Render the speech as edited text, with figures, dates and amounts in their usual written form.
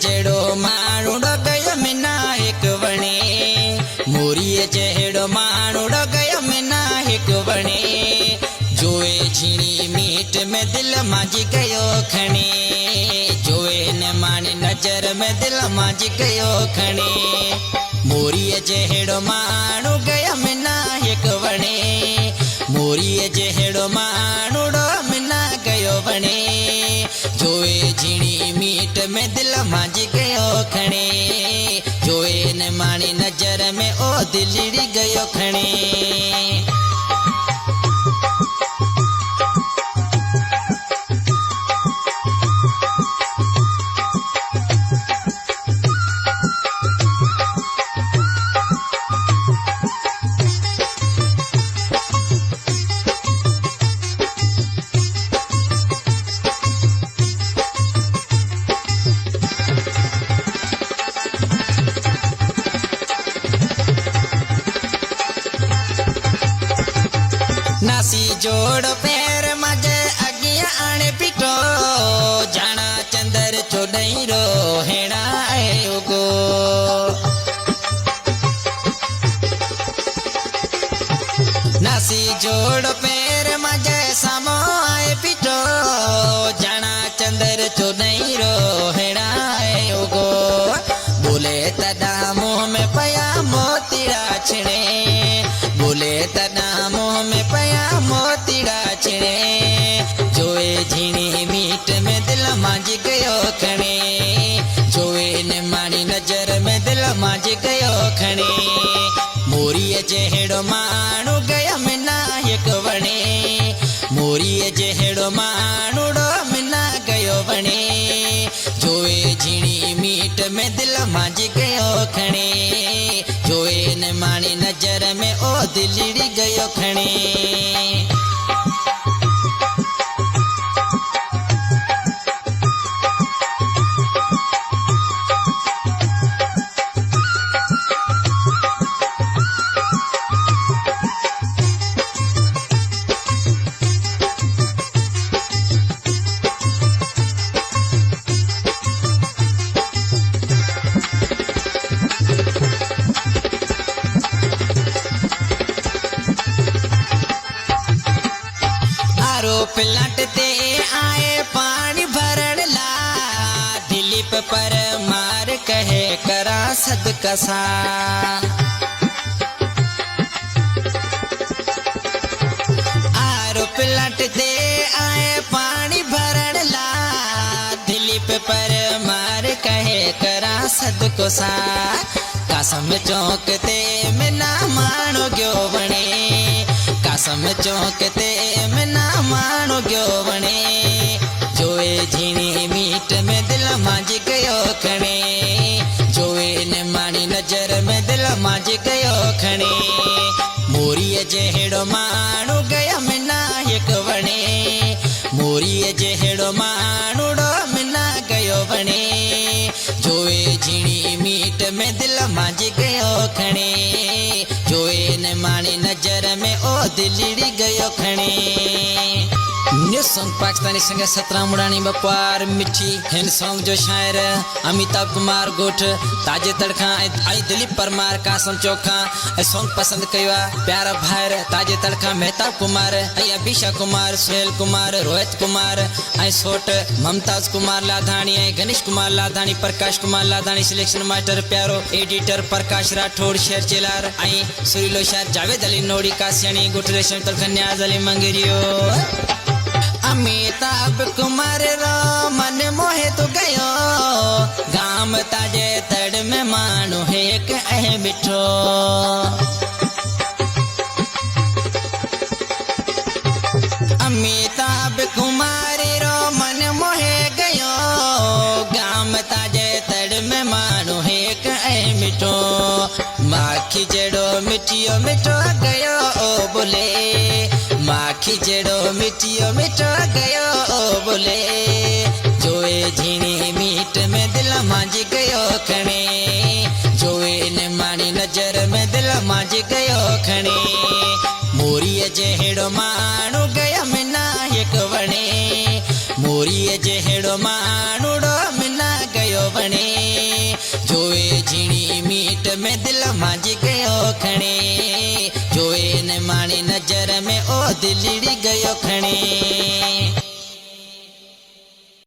जड़ो मानुड़ो गयो मिना एक वणे मोरी जड़ो मानुड़ो गयो मिना एक वणे जोए झीणी मीट में दिल माजी गयो खणे जोए न मानी नजर में दिल माजी गयो खणे मोरी जड़ो मानु गयो मिना एक वणे मोरी जड़ो मानुड़ो मिना गयो वणे जोए झीणी मीट में दिल मांझी गयो खणे जोए न मानी नजर में ओ दिलड़ी गयो खणे नासी जोड़ पैर मजे अगिया आने पिटो जाना चंदर चोदई रो हेड़ा आयोगो नासी जोड़ पैर मजे सामो आए पिटो जाना चंदर चोदई रो हेड़ा आयोगो बोले तदा मुँह में पया मोतीड़ा छिड़े बोले तना मुँह में पया मोतीड़ा छिड़े जोए झीणी मीट में दिल मांझी गयो खणे जोए न मानी नजर में दिल मांझी गयो खणे मोरी जहेड़ो मानु गयो मिना एक वणे मोरी जहेड़ो मानुड़ो मिना गयो वणे जोए झीणी मीट में दिल मांझी गयो खणे जोए न मानी नजर में ओ दिलड़ी गयो खणे लटते आए पानी भरण ला दिलीप पर मार कहे करा सदकसा आरोप लटते आए पानी भरण ला दिलीप पर मार कहे करा सदकसा कसम चौकते में ना मानो गयो बने कसम चौकते में ना मानो गयो बने जोए झीणी मीट में दिल मांझी गयो खणे जोए न मानी नजर में दिल मांझी गयो खणे मोरी जहेड़ो मानु गयो मिना एक वणे मोरी जहेड़ो मानुड़ो मिना गयो वणे जोए झीणी मीट में दिल मांझी गयो खणे जोए न मानी नजर में ओ दिलड़ी गयो खणे new song Pakistani singer Satram Murani बपार मिठी हिन सॉन्ग जो शायर अमिताभ कुमार गोठ ताजे तड़खा आई दिलीप परमार कासम चौखा ए सॉन्ग पसंद कयो प्यारा भाईर ताजे तड़खा मेहताब कुमार आई अभिषा कुमार सुहेल कुमार रोहित कुमार आई सोट ममताज कुमार लाधानी आई गणेश कुमार लाधानी प्रकाश कुमार लाधानी सिलेक्शन मास्टर प्यारो एडिटर प्रकाश राठौड़ शेर चेलार आई सुरीलो शायर जावेद अली नोड़ी कासियानी गोठ रेशम तड़खा न्याज अली मंगेरियो अमिताभ कुमार रो मन मोहे तो गयो गाम ताजे तड़ में मानो एक मिठो अमिताभ कुमार रो मन मोहे गयो गाम ताजे तड़ में मानो एक मिठो माखी जड़ो मिठियो मिठो गयो ओ बोले माखी जड़ो मिठियो मिठो गयो ओ बोले जोए झीणी मीट में दिल मांझी गयो खणे जोए न मानी नजर में दिल मांझी गयो खणे मोरी जहेड़ो मानु गयो मिना एक वणे मोरी जहेड़ो मानुड़ो मिना गयो अपने जोए झीणी मीट में दिल मांझ गयो खणे जोए न माणी नजर में ओ दिलड़ी